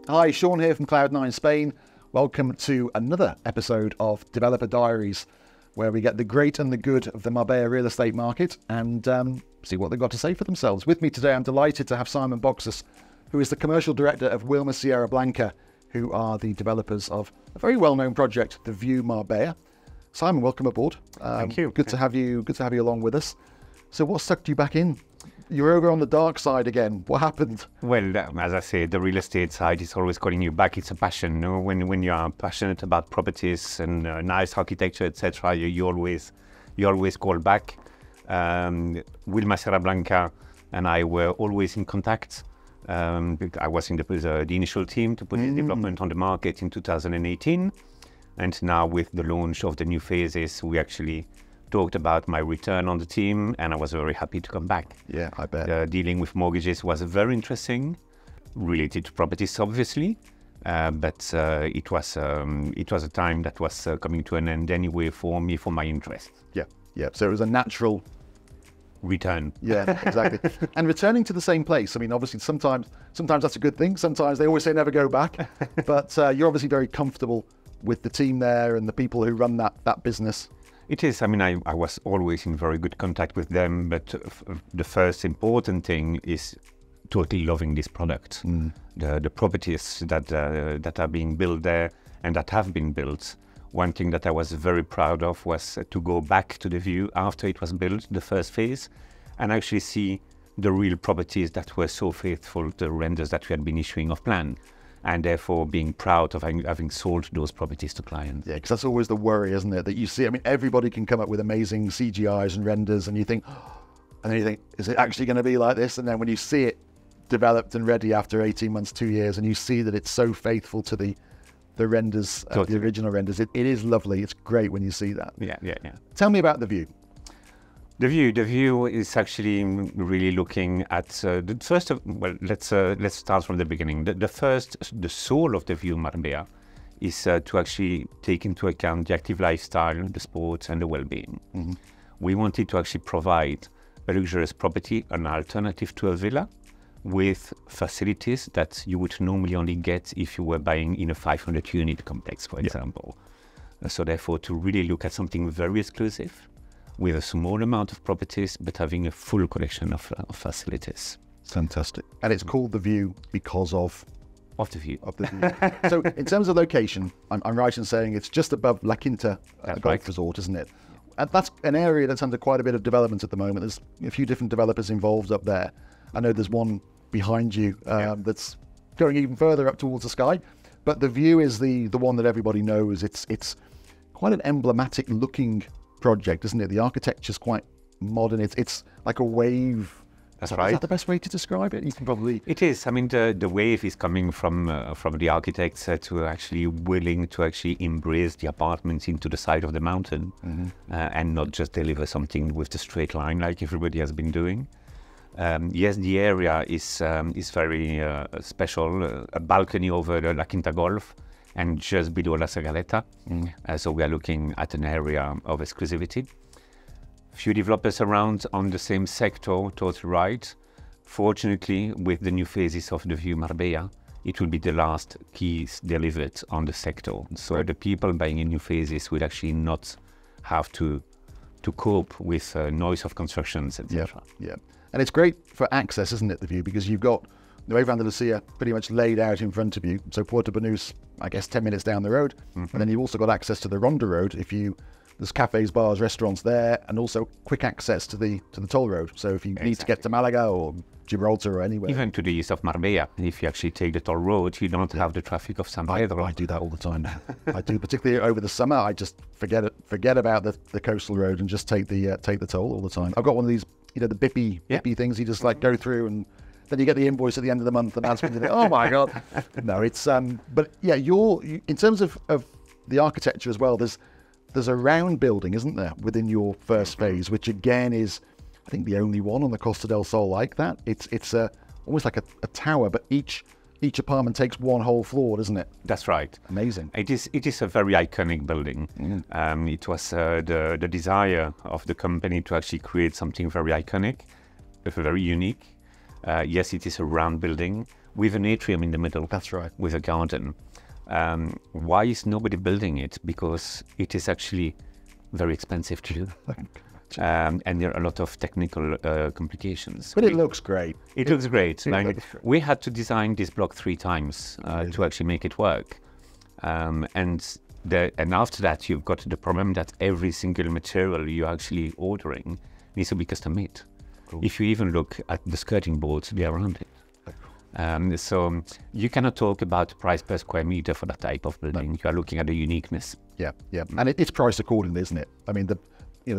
Hi, Sean here from Cloud9 Spain. Welcome to another episode of Developer Diaries, where we get the great and the good of the Marbella real estate market and see what they've got to say for themselves. With me today, I'm delighted to have Simon Boxus, who is the commercial director of Wilma Blanca, who are the developers of a very well-known project, the View Marbella. Simon, welcome aboard. Thank you. Good to have you along with us. So what sucked you back in? You're over on the dark side again. What happened? Well, as I said, the real estate side is always calling you back. It's a passion. No? When you are passionate about properties and nice architecture, etc., you always call back. Wilma Blanca and I were always in contact. I was in the initial team to put the development on the market in 2018. And now with the launch of the new phases, we actually talked about my return on the team, and I was very happy to come back. Yeah, I bet. Dealing with mortgages was very interesting, related to properties, obviously, but it was a time that was coming to an end anyway for me, for my interest. Yeah. So it was a natural return. Yeah, exactly. And returning to the same place. I mean, obviously, sometimes that's a good thing. Sometimes they always say never go back, but you're obviously very comfortable with the team there and the people who run that business. It is. I mean, I was always in very good contact with them, but the first important thing is totally loving this product. The properties that are being built there and that have been built. One thing that I was very proud of was to go back to the View after it was built, the first phase, and actually see the real properties that were so faithful to the renders that we had been issuing of plan. And therefore being proud of having sold those properties to clients. Yeah, because that's always the worry, isn't it? That you see, I mean, everybody can come up with amazing CGIs and renders, and you think, and then you think, is it actually going to be like this? And then when you see it developed and ready after 18 months, 2 years, and you see that it's so faithful to the renders, the original renders, it is lovely. It's great when you see that. Yeah. Tell me about the View. The View is actually really looking at the first of, well, let's start from the beginning. The soul of the View Marbella is to actually take into account the active lifestyle, the sports, and the well-being. We wanted to actually provide a luxurious property, an alternative to a villa, with facilities that you would normally only get if you were buying in a 500-unit complex, for example. So therefore, to really look at something very exclusive, with a small amount of properties, but having a full collection of facilities. Fantastic. And it's called The View because of the View. So in terms of location, I'm right in saying it's just above La Quinta Golf Resort, isn't it? And that's an area that's under quite a bit of development at the moment. There's a few different developers involved up there. I know there's one behind you that's going even further up towards the sky. But The View is the one that everybody knows. It's quite an emblematic looking project, isn't it? The architecture's quite modern. It's like a wave. That's right. Is that the best way to describe it? You can probably. It is. I mean, the wave is coming from the architects to actually willing to actually embrace the apartments into the side of the mountain, and not just deliver something with the straight line like everybody has been doing. Yes, the area is very special. A balcony over the La Quinta Golf, and just below La Segaleta. So we are looking at an area of exclusivity. Few developers around on the same sector, totally right. Fortunately, with the new phases of the View Marbella, it will be the last keys delivered on the sector. So the people buying in new phases will actually not have to cope with noise of constructions, etc. Yeah. And it's great for access, isn't it, the View, because you've got Nueva Andalusia pretty much laid out in front of you. So Puerto Banús, I guess 10 minutes down the road. And then you've also got access to the Ronda Road there's cafes, bars, restaurants there, and also quick access to the toll road. So if you need to get to Malaga or Gibraltar or anywhere. Even to the east of Marbella, if you actually take the toll road, you don't have the traffic of San Pedro. I do that all the time now. I do, particularly over the summer. I just forget about the coastal road and just take the toll all the time. I've got one of these, the bippy things you just like go through, and then you get the invoice at the end of the month, and that's when you think, oh my God. No, it's but yeah, in terms of the architecture as well, there's a round building, isn't there, within your first phase, which again is, I think, the only one on the Costa del Sol like that. It's almost like a tower, but each apartment takes one whole floor, doesn't it? That's right. Amazing. It is a very iconic building. It was the desire of the company to actually create something very iconic, very unique. Yes, it is a round building. with an atrium in the middle. That's right. With a garden. Why is nobody building it? Because it is actually very expensive to do. And there are a lot of technical complications. But it looks great. It looks great. Great. We had to design this block 3 times to actually make it work. And after that, you've got the problem that every single material you're actually ordering needs to be custom made. Cool. If you even look at the skirting boards, they are around it. So you cannot talk about price per square meter for that type of building. No. You are looking at the uniqueness. Yeah. And it's priced accordingly, isn't it? I mean, the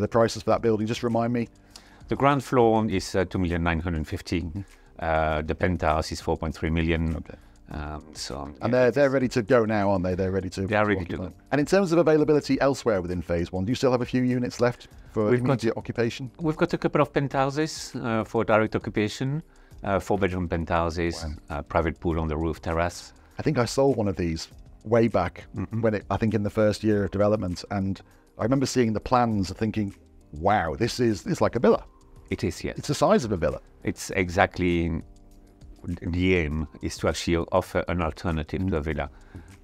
prices for that building, just remind me. The ground floor is 2,950,000. The penthouse is 4.3 million. Okay. And they're ready to go now, aren't they? They're ready to. They are ready to go. And in terms of availability elsewhere within phase 1, do you still have a few units left for immediate occupation? We've got a couple of penthouses for direct occupation, 4-bedroom penthouses, private pool on the roof terrace. I think I sold one of these way back when I think in the first year of development, and I remember seeing the plans and thinking, wow, this is like a villa. It is, yes. It's the size of a villa. It's exactly the aim is to actually offer an alternative to a villa.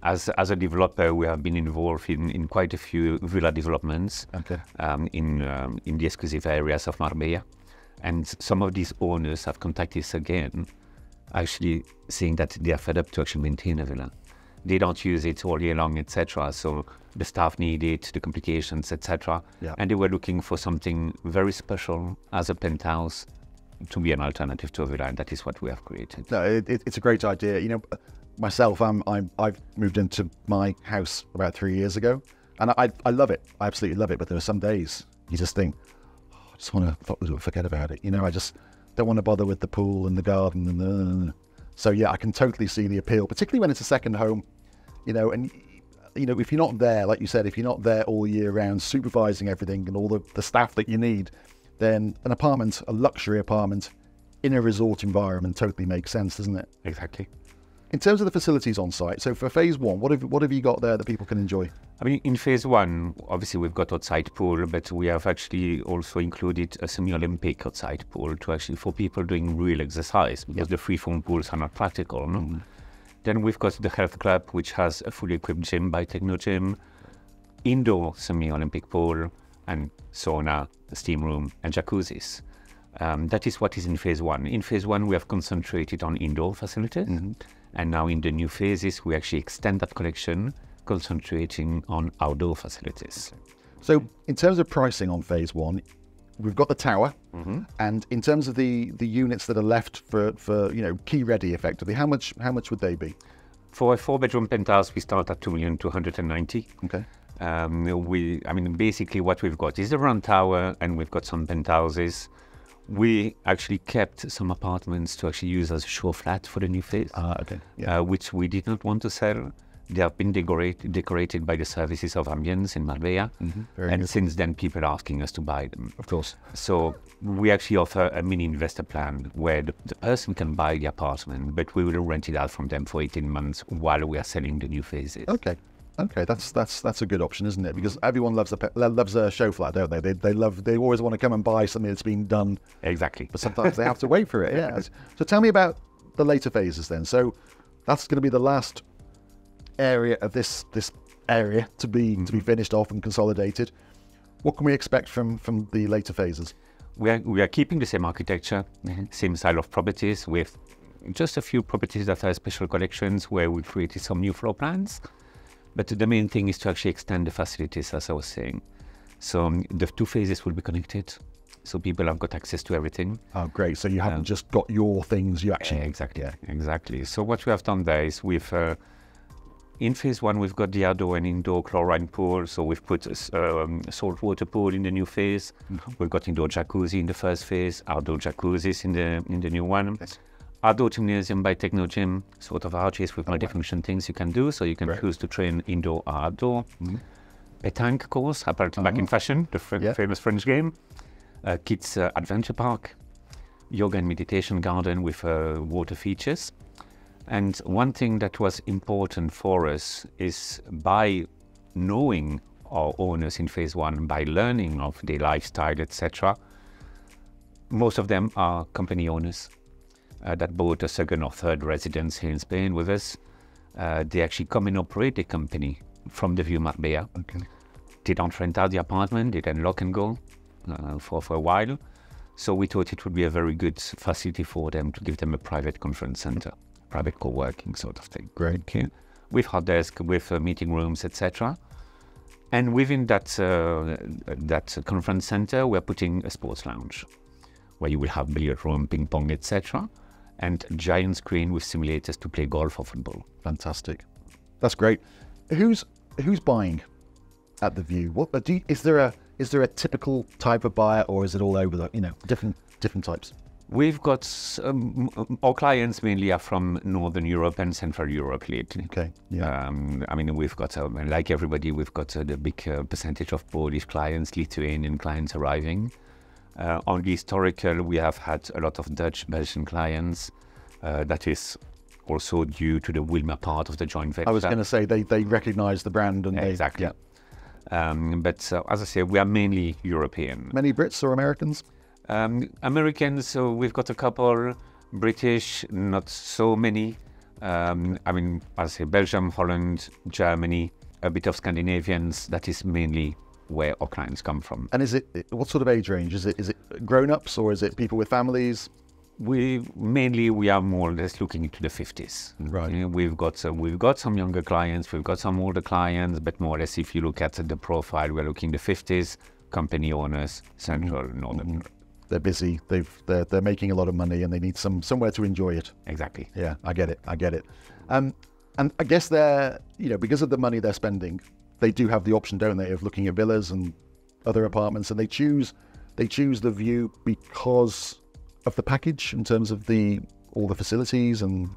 As a developer, we have been involved in quite a few villa developments in the exclusive areas of Marbella. And some of these owners have contacted us again, actually saying that they are fed up to actually maintain a villa. They don't use it all year long, etc. So the staff need it, the complications, etc. Yeah. And they were looking for something very special as a penthouse to be an alternative to a villa, and that is what we have created. No, it's a great idea. You know, myself, I've moved into my house about 3 years ago, and I love it. I absolutely love it. But there are some days you just think, oh, I just want to forget about it. You know, I just don't want to bother with the pool and the garden and the. So yeah, I can totally see the appeal, particularly when it's a second home. You know, and you know, if you're not there, like you said, if you're not there all year round supervising everything and all the staff that you need, then an apartment, a luxury apartment in a resort environment totally makes sense, doesn't it? Exactly. In terms of the facilities on site, so for phase 1, what have you got there that people can enjoy? I mean, in phase 1, obviously we've got outside pool, but we have actually also included a semi-Olympic outside pool to actually for people doing real exercise, because the free-form pools are not practical. No? Then we've got the health club, which has a fully equipped gym by Techno Gym, indoor semi-Olympic pool, and sauna, steam room, and jacuzzis. That is what is in phase 1. In phase 1, we have concentrated on indoor facilities. And now in the new phases, we actually extend that collection, concentrating on outdoor facilities. So in terms of pricing on phase 1, we've got the tower, and in terms of the units that are left for you know, key ready effectively, how much would they be? For a 4-bedroom penthouse, we start at 2,290,000. Okay. I mean, basically what we've got is the round tower, and we've got some penthouses. We actually kept some apartments to actually use as a show flat for the new phase, which we did not want to sell. They have been decorated by the services of Ambience in Marbella, and since then people are asking us to buy them. Of course. So we actually offer a mini investor plan where the person can buy the apartment, but we will rent it out from them for 18 months while we are selling the new phases. Okay, that's a good option, isn't it? Because everyone loves a show flat, don't they? They always want to come and buy something that's been done. Exactly. But sometimes they have to wait for it. Yeah. So tell me about the later phases then. So that's going to be the last area of this area to be finished off and consolidated. What can we expect from the later phases? We are keeping the same architecture, same style of properties, with just a few properties that are special collections where we created some new floor plans. But the main thing is to actually extend the facilities, as I was saying. So the 2 phases will be connected, so people have got access to everything. Oh, great. So you haven't just got your things, you actually... Exactly. So what we have done there is in phase 1, we've got the outdoor and indoor chlorine pool. So we've put a saltwater pool in the new phase. We've got indoor jacuzzi in the first phase, outdoor jacuzzis in the new one. Yes. Outdoor gymnasium by Techno Gym, sort of arches with multifunction things you can do. So you can choose to train indoor or outdoor. Pétanque course, apparently back in fashion, the famous French game. Kids adventure park, yoga and meditation garden with water features. And one thing that was important for us is by knowing our owners in phase 1, by learning of their lifestyle, etc. Most of them are company owners. that bought a second or third residence here in Spain with us. They actually come and operate a company from the View Marbella. Okay. They don't rent out the apartment, they then lock and go for a while. So we thought it would be a very good facility for them to give them a private conference center, private co-working sort of thing. Great. Okay. With hot desk, with meeting rooms, etc. And within that conference center, we're putting a sports lounge where you will have billiard room, ping pong, etc. And a giant screen with simulators to play golf or football. Fantastic. That's great. Who's buying at the View? Is there a typical type of buyer, or is it all over the different types? We've got our clients mainly are from Northern Europe and Central Europe lately. Okay. Yeah. I mean, we've got like everybody, we've got the big percentage of Polish clients, Lithuanian clients arriving. On the historical, we have had a lot of Dutch, Belgian clients. That is also due to the Wilma part of the joint venture. I was going to say they recognise the brand and exactly. But as I say, we are mainly European. Many Brits or Americans? Americans, so we've got a couple. British, not so many. I mean, as I say, Belgium, Holland, Germany, a bit of Scandinavians. That is mainly where our clients come from. And what sort of age range? Is it grown-ups or is it people with families? We are more or less looking into the 50s. Right. You know, we've got some younger clients, we've got some older clients, but more or less, if you look at the profile, we're looking the 50s, company owners, Central, Northern Europe. They're busy. They're making a lot of money, and they need somewhere to enjoy it. Exactly. Yeah, I get it. And I guess they're because of the money they're spending, they do have the option, don't they, of looking at villas and other apartments, and they choose the View because of the package in terms of all the facilities. And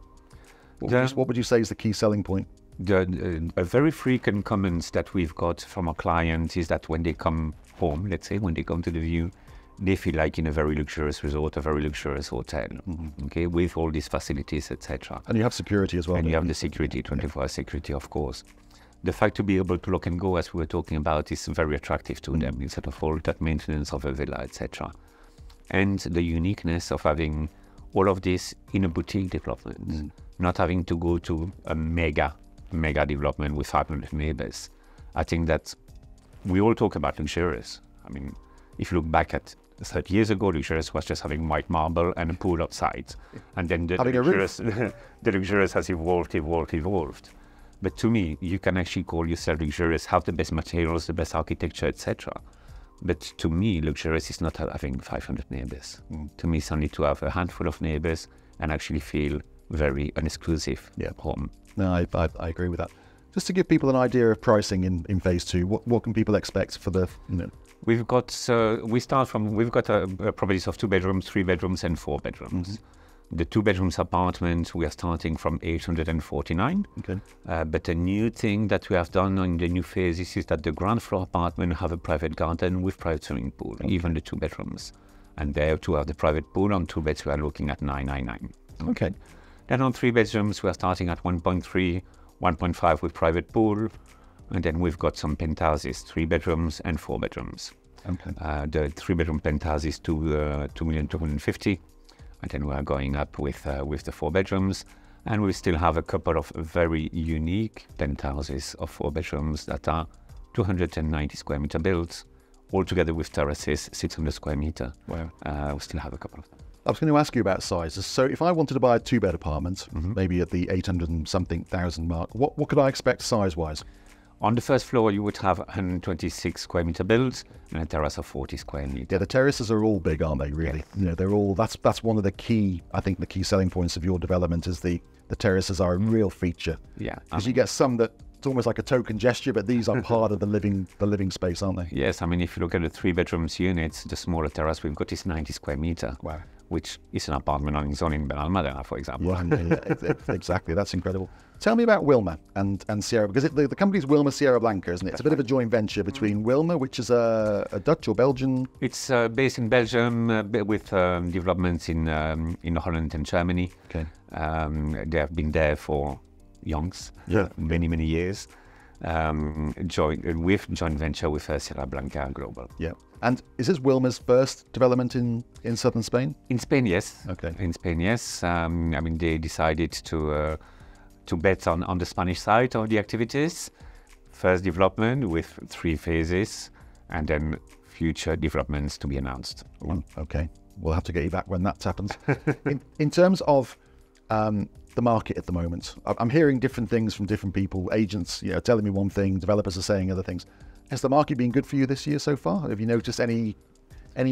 what would you say is the key selling point? A very frequent comments that we've got from our clients is that when they come home, let's say when they come to the View, they feel like in a very luxurious resort, a very luxurious hotel, okay, with all these facilities, etc. And you have security as well. And you have the security, 24-hour security, of course. The fact to be able to lock and go, as we were talking about, is very attractive to them, instead of all that maintenance of a villa, etc. And the uniqueness of having all of this in a boutique development, not having to go to a mega development with 500 neighbors. I think that we all talk about luxurious. I mean, if you look back at 30 years ago, luxurious was just having white marble and a pool outside. And then the luxurious has evolved. But to me, you can actually call yourself luxurious, have the best materials, the best architecture, etc. But to me, luxurious is not having 500 neighbors. To me, it's only to have a handful of neighbors and actually feel very an exclusive home. No, I agree with that. Just to give people an idea of pricing in phase 2, what can people expect for the? We've got properties of 2 bedrooms, 3 bedrooms, and 4 bedrooms. The 2 bedrooms apartment, we are starting from 849. Okay. But a new thing that we have done in the new phases is that the ground floor apartment have a private garden with private swimming pool, even the 2 bedrooms. And there to have the private pool on 2 beds, we are looking at 999. Okay. Then on 3 bedrooms, we are starting at 1.3, 1.5 with private pool. And then we've got some penthouses, 3 bedrooms and 4 bedrooms. Okay. The 3-bedroom penthouse is 2,250,000. And then we are going up with the 4 bedrooms. And we still have a couple of very unique penthouses of 4 bedrooms that are 290 square meter built, all together with terraces, 600 square meter. Wow. We still have a couple of them. I was going to ask you about sizes. So if I wanted to buy a 2-bed apartment, maybe at the 800 and something thousand mark, what could I expect size-wise? On the first floor, you would have 126 square meter builds and a terrace of 40 square meters. Yeah, the terraces are all big, aren't they, really? Yes. They're all, that's one of the key selling points of your development is the terraces are a real feature. Yeah. Because you get some that it's almost like a token gesture, but these are part of the living space, aren't they? Yes, I mean, if you look at the 3 bedrooms units, the smaller terrace we've got is 90 square meter. Wow. Which is an apartment on its own in Almadena, for example. Yeah, exactly. That's incredible. Tell me about Wilma and Sierra, because the company's Wilma Sierra Blanca, isn't it? It's a bit of a joint venture between Wilma, which is a Dutch or Belgian. It's based in Belgium, with developments in Holland and Germany. Okay. They have been there for many years. joint venture with Blanca Global. Yeah. And is this Wilma's first development in southern Spain? In Spain, yes. Okay. In Spain, yes. I mean, they decided to bet on the Spanish side of the activities. First development with 3 phases, and then future developments to be announced. Okay. We'll have to get you back when that happens. in terms of the market at the moment, I'm hearing different things from different people, agents, telling me one thing, developers are saying other things. Has the market been good for you this year so far? Have you noticed any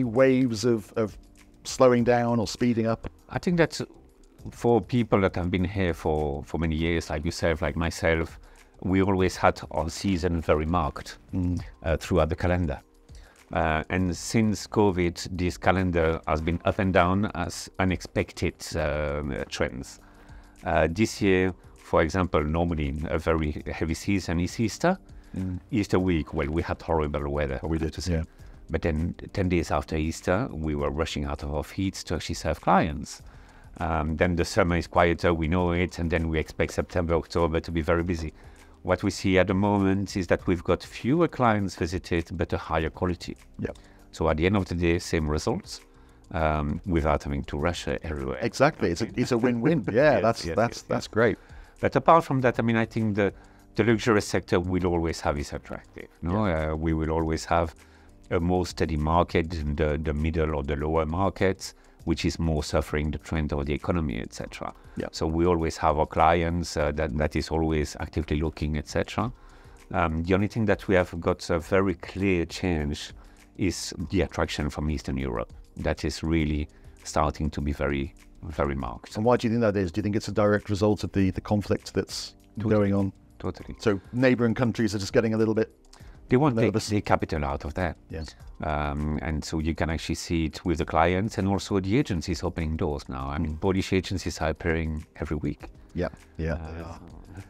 waves of slowing down or speeding up? I think that for people that have been here for many years, like yourself, like myself, we always had our season very marked throughout the calendar. And since COVID, this calendar has been up and down as unexpected trends. This year, for example, normally a very heavy season is Easter. Easter week, well, we had horrible weather. We did, yeah. But then 10 days after Easter, we were rushing out of our feet to actually serve clients. Then the summer is quieter, we know it, and then we expect September, October to be very busy. What we see at the moment is that we've got fewer clients visited, but a higher quality. Yeah. So at the end of the day, same results, without having to rush everywhere. Exactly. It's a win-win. Yeah, yes, that's great. But apart from that, I mean, I think the luxury sector will always have its attractive. No, yeah. We will always have a more steady market in the middle or the lower markets, which is more suffering the trend of the economy, etc. Yeah. So we always have our clients that is always actively looking, etc. The only thing that we have got a very clear change is the attraction from Eastern Europe. That is really starting to be very, very marked. And why do you think that is? Do you think it's a direct result of the conflict that's going on? Totally. So neighbouring countries are just getting a little bit They want to take the capital out of that. Yes. And so you can actually see it with the clients and also the agencies opening doors now. I mean, Polish agencies are appearing every week. Yeah.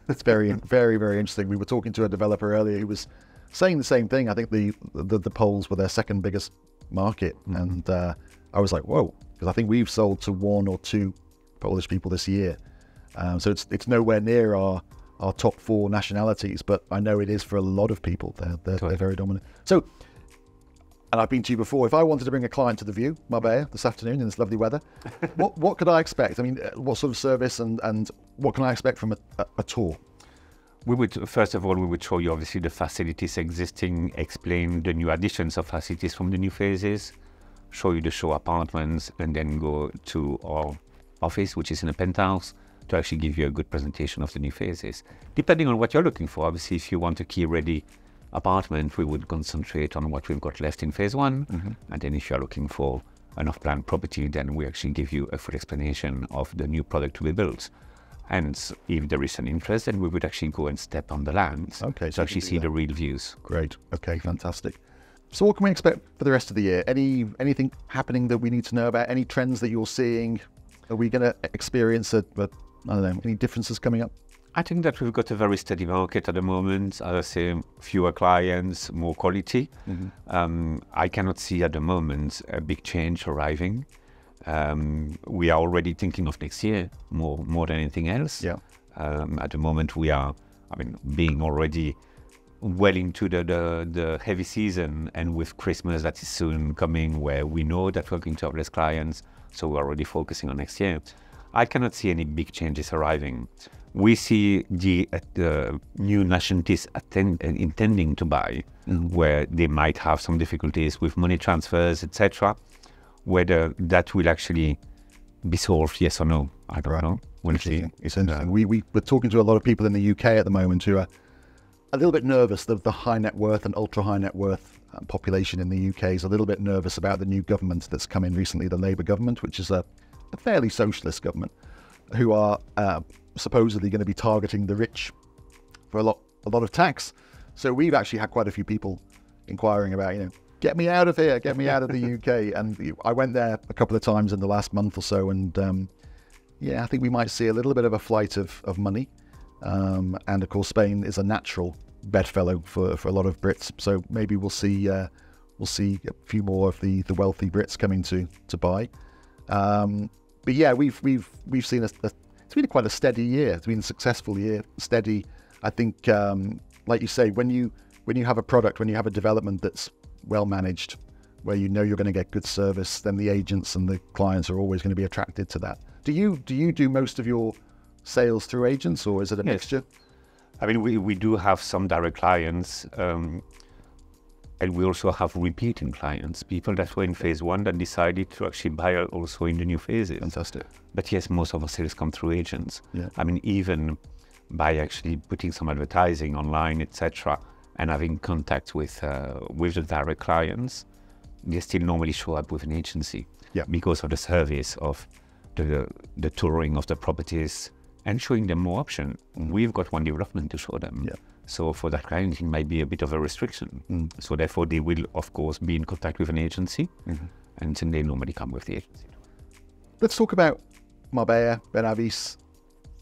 It's very, very, very interesting. We were talking to a developer earlier who was saying the same thing. I think the Poles were their second biggest market. And I was like, whoa, because I think we've sold to 1 or 2 Polish people this year. So it's nowhere near our top 4 nationalities, but I know it is for a lot of people. They're very dominant. So, and I've been to you before, if I wanted to bring a client to the View Marbella this afternoon in this lovely weather, what could I expect? I mean, what sort of service and what can I expect from a tour? We would, first of all, we would show you obviously the facilities existing, explain the new additions of facilities from the new phases, show you the show apartments, and then go to our office, which is in a penthouse, to actually give you a good presentation of the new phases. Depending on what you're looking for, obviously, if you want a key-ready apartment, we would concentrate on what we've got left in phase 1. And then if you're looking for an off-plan property, then we actually give you a full explanation of the new product to be built. And if there is an interest, then we would actually go and step on the land to actually see the real views. Great. Okay, fantastic. So what can we expect for the rest of the year? Anything happening that we need to know about? Any trends that you're seeing? Are we going to experience I don't know, any differences coming up? I think that we've got a very steady market at the moment. As I say, fewer clients, more quality. I cannot see at the moment a big change arriving. We are already thinking of next year more than anything else. Yeah. At the moment, we are, being already well into the heavy season, and with Christmas that is soon coming, where we know that we're going to have less clients, so we're already focusing on next year. I cannot see any big changes arriving. We see the new nationalities intending to buy, where they might have some difficulties with money transfers, etc. Whether that will actually be solved, yes or no, I don't know. We'll see. It's interesting. We're talking to a lot of people in the UK at the moment who are a little bit nervous. The high net worth and ultra high net worth population in the UK is a little bit nervous about the new government that's come in recently, the Labour government, which is a fairly socialist government, who are supposedly going to be targeting the rich for a lot of tax. So we've actually had quite a few people inquiring about, get me out of here, get me out of the UK. And I went there a couple of times in the last month or so, and I think we might see a little bit of a flight of money. And of course, Spain is a natural bedfellow for a lot of Brits. So maybe we'll see a few more of the wealthy Brits coming to buy. But yeah, we've seen it's been quite a steady year. It's been a successful year, steady. I think, like you say, when you have a product, when you have a development that's well managed, where you know you're going to get good service, then the agents and the clients are always going to be attracted to that. Do you do most of your sales through agents, or is it a mixture? I mean, we do have some direct clients, and we also have repeating clients, people that were in phase one that decided to actually buy also in the new phases. Fantastic. But yes, most of our sales come through agents. Yeah. I mean, even by actually putting some advertising online, etc., and having contact with the direct clients, they still normally show up with an agency. Yeah. Because of the service of the touring of the properties and showing them more option. We've got one development to show them. Yeah. So for that client, it might be a bit of a restriction. So therefore, they will, of course, be in contact with an agency, and then they normally come with the agency. Let's talk about Marbella, Benavis.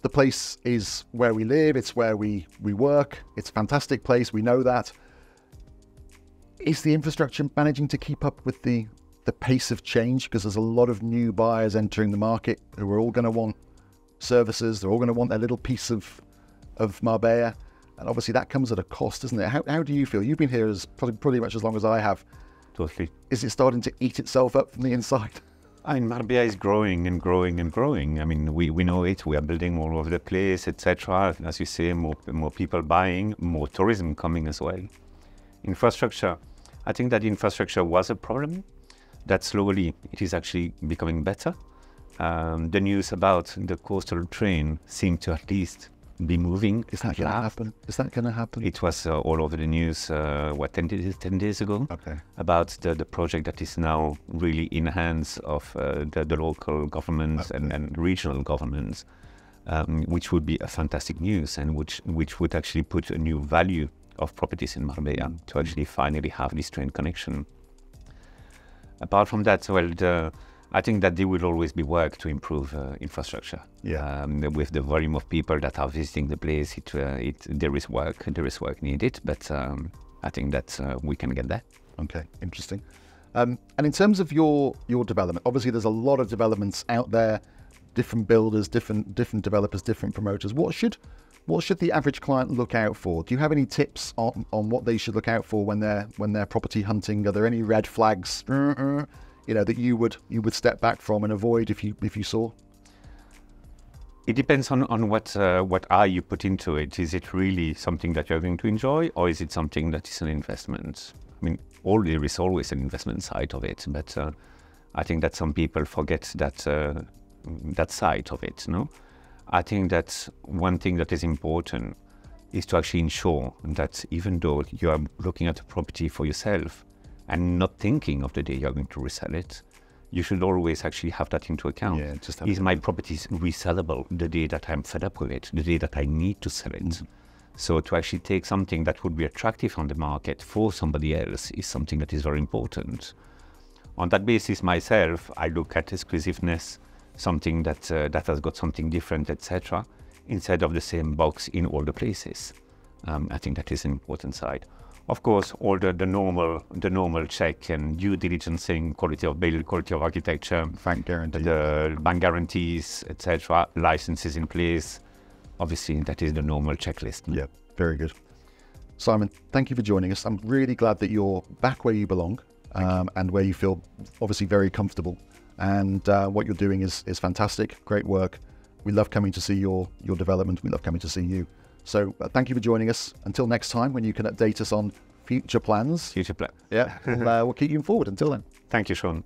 The place is where we live. It's where we work. It's a fantastic place. We know that. Is the infrastructure managing to keep up with the pace of change? Because there's a lot of new buyers entering the market who are all going to want services. They're all going to want their little piece of Marbella. And obviously that comes at a cost, doesn't it? How do you feel? You've been here as pretty much as long as I have. Totally. Is it starting to eat itself up from the inside? I mean, Marbella is growing and growing and growing. I mean, we know it. We are building all over the place, etc. As you say, more people buying, more tourism coming as well. Infrastructure. I think that infrastructure was a problem. That slowly it is actually becoming better. The news about the coastal train seemed to at least be moving. Is that going to happen? Is that going to happen? It was all over the news, 10 days ago? Okay. About the project that is now really in hands of the local governments and regional governments, which would be a fantastic news, and which would actually put a new value of properties in Marbella to actually finally have this train connection. Apart from that, well, I think that there will always be work to improve infrastructure. Yeah. With the volume of people that are visiting the place, there is work needed, but I think that we can get there. Okay, interesting. And in terms of your development, obviously there's a lot of developments out there, different builders, different developers, different promoters. What should the average client look out for? Do you have any tips on what they should look out for when they're property hunting? Are there any red flags, that you would step back from and avoid if you saw? It depends on what eye you put into it. Is it really something that you're going to enjoy, or is it something that is an investment? I mean, there is always an investment side of it, but I think that some people forget that side of it. No, I think that one thing that is important is to actually ensure that even though you are looking at a property for yourself and not thinking of the day you're going to resell it, you should always actually have that into account. Yeah, is my property resellable the day that I'm fed up with it, the day that I need to sell it? So to actually take something that would be attractive on the market for somebody else is something that is very important. On that basis, myself, I look at exclusiveness, something that has got something different, etc., instead of the same box in all the places. I think that is an important side. Of course, all the normal check and due diligencing, quality of build, quality of architecture, bank guarantees, the bank guarantees, etc., licenses in place. Obviously, that is the normal checklist. Yeah, very good. Simon, thank you for joining us. I'm really glad that you're back where you belong, and where you feel obviously very comfortable. And what you're doing is fantastic. Great work. We love coming to see your development. We love coming to see you. So thank you for joining us. Until next time, when you can update us on future plans. Future plan. Yeah, we'll keep you informed. Until then. Thank you, Sean.